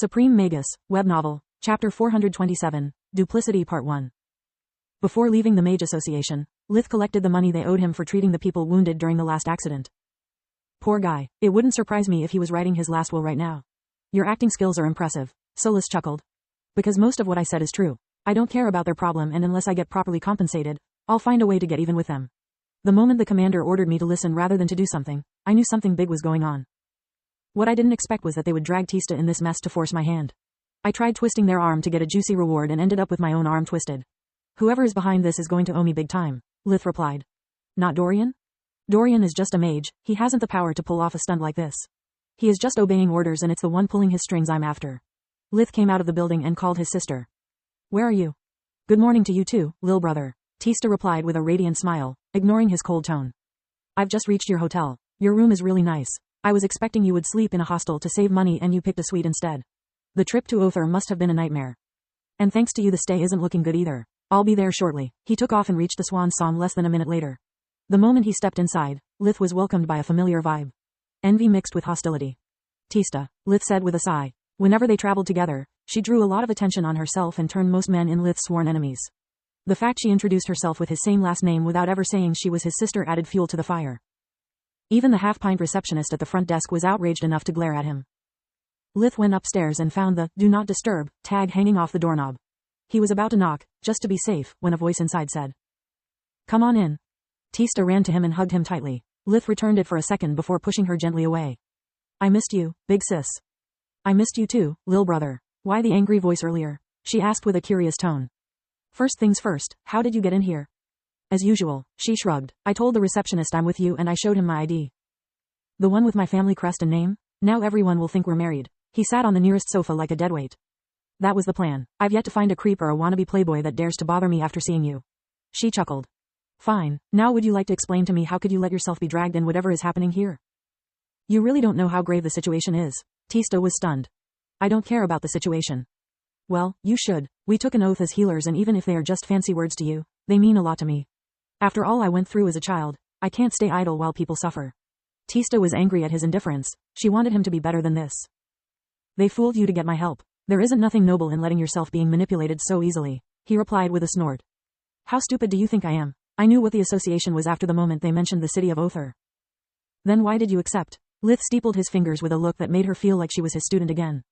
Supreme Magus, Web Novel, Chapter 427, Duplicity Part 1. Before leaving the Mage Association, Lith collected the money they owed him for treating the people wounded during the last accident. Poor guy, it wouldn't surprise me if he was writing his last will right now. Your acting skills are impressive, Solus chuckled. Because most of what I said is true. I don't care about their problem, and unless I get properly compensated, I'll find a way to get even with them. The moment the commander ordered me to listen rather than to do something, I knew something big was going on. What I didn't expect was that they would drag Tista in this mess to force my hand. I tried twisting their arm to get a juicy reward and ended up with my own arm twisted. Whoever is behind this is going to owe me big time, Lith replied. Not Dorian? Dorian is just a mage, he hasn't the power to pull off a stunt like this. He is just obeying orders, and it's the one pulling his strings I'm after. Lith came out of the building and called his sister. Where are you? Good morning to you too, lil brother, Tista replied with a radiant smile, ignoring his cold tone. I've just reached your hotel. Your room is really nice. I was expecting you would sleep in a hostel to save money, and you picked a suite instead. The trip to Other must have been a nightmare. And thanks to you the stay isn't looking good either. I'll be there shortly. He took off and reached the Swan Song less than a minute later. The moment he stepped inside, Lith was welcomed by a familiar vibe. Envy mixed with hostility. Tista, Lith said with a sigh. Whenever they traveled together, she drew a lot of attention on herself and turned most men in Lith's sworn enemies. The fact she introduced herself with his same last name without ever saying she was his sister added fuel to the fire. Even the half-pint receptionist at the front desk was outraged enough to glare at him. Lith went upstairs and found the "Do Not Disturb" tag hanging off the doorknob. He was about to knock, just to be safe, when a voice inside said, "Come on in." Tista ran to him and hugged him tightly. Lith returned it for a second before pushing her gently away. I missed you, big sis. I missed you too, lil brother. Why the angry voice earlier? She asked with a curious tone. First things first, how did you get in here? As usual, she shrugged. I told the receptionist I'm with you and I showed him my ID. The one with my family crest and name? Now everyone will think we're married. He sat on the nearest sofa like a deadweight. That was the plan. I've yet to find a creep or a wannabe playboy that dares to bother me after seeing you. She chuckled. Fine, now would you like to explain to me how could you let yourself be dragged in whatever is happening here? You really don't know how grave the situation is. Tista was stunned. I don't care about the situation. Well, you should. We took an oath as healers, and even if they are just fancy words to you, they mean a lot to me. After all I went through as a child, I can't stay idle while people suffer. Tista was angry at his indifference. She wanted him to be better than this. They fooled you to get my help. There isn't nothing noble in letting yourself being manipulated so easily, he replied with a snort. How stupid do you think I am? I knew what the association was after the moment they mentioned the city of Other. Then why did you accept? Lith steepled his fingers with a look that made her feel like she was his student again.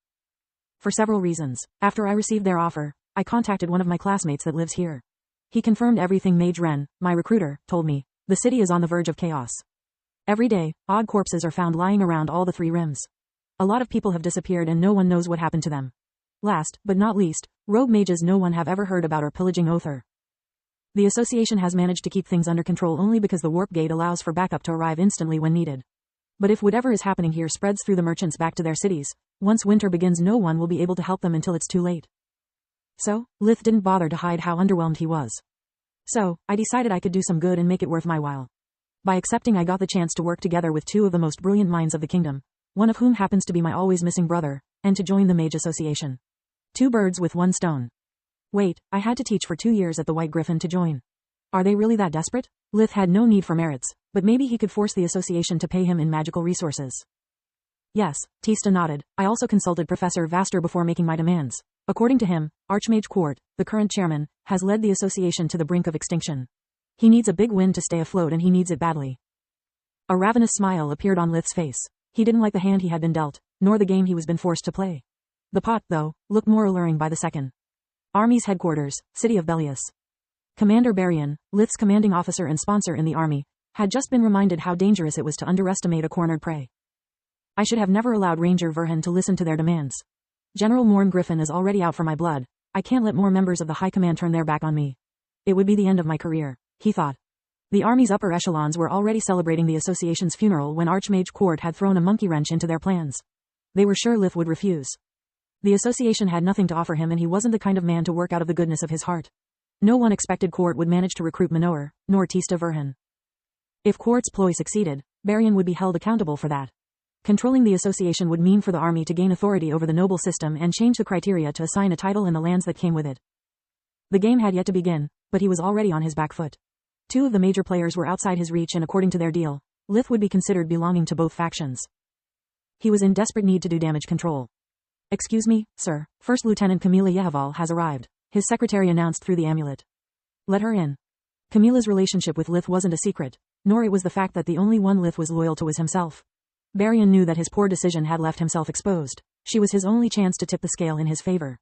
For several reasons. After I received their offer, I contacted one of my classmates that lives here. He confirmed everything Mage Ren, my recruiter, told me. The city is on the verge of chaos. Every day, odd corpses are found lying around all the three rims. A lot of people have disappeared and no one knows what happened to them. Last, but not least, rogue mages no one have ever heard about are pillaging Other. The association has managed to keep things under control only because the warp gate allows for backup to arrive instantly when needed. But if whatever is happening here spreads through the merchants back to their cities, once winter begins no one will be able to help them until it's too late. So, Lith didn't bother to hide how underwhelmed he was. So, I decided I could do some good and make it worth my while. By accepting I got the chance to work together with two of the most brilliant minds of the kingdom, one of whom happens to be my always missing brother, and to join the Mage Association. 2 birds with 1 stone. Wait, I had to teach for 2 years at the White Griffin to join. Are they really that desperate? Lith had no need for merits, but maybe he could force the association to pay him in magical resources. Yes, Tista nodded. I also consulted Professor Vaster before making my demands. According to him, Archmage Court, the current chairman, has led the association to the brink of extinction. He needs a big win to stay afloat, and he needs it badly. A ravenous smile appeared on Lith's face. He didn't like the hand he had been dealt, nor the game he was been forced to play. The pot, though, looked more alluring by the second. Army's headquarters, City of Bellius. Commander Barian, Lith's commanding officer and sponsor in the army, had just been reminded how dangerous it was to underestimate a cornered prey. I should have never allowed Ranger Verhan to listen to their demands. General Morn Griffin is already out for my blood. I can't let more members of the High Command turn their back on me. It would be the end of my career, he thought. The army's upper echelons were already celebrating the association's funeral when Archmage Court had thrown a monkey wrench into their plans. They were sure Lith would refuse. The association had nothing to offer him, and he wasn't the kind of man to work out of the goodness of his heart. No one expected Court would manage to recruit Minoer, nor Tista Verhan. If Court's ploy succeeded, Barian would be held accountable for that. Controlling the association would mean for the army to gain authority over the noble system and change the criteria to assign a title and the lands that came with it. The game had yet to begin, but he was already on his back foot. 2 of the major players were outside his reach, and according to their deal, Lith would be considered belonging to both factions. He was in desperate need to do damage control. Excuse me, sir. First Lieutenant Camila Yehaval has arrived, his secretary announced through the amulet. Let her in. Camila's relationship with Lith wasn't a secret, nor it was the fact that the only one Lith was loyal to was himself. Baryon knew that his poor decision had left himself exposed. She was his only chance to tip the scale in his favor.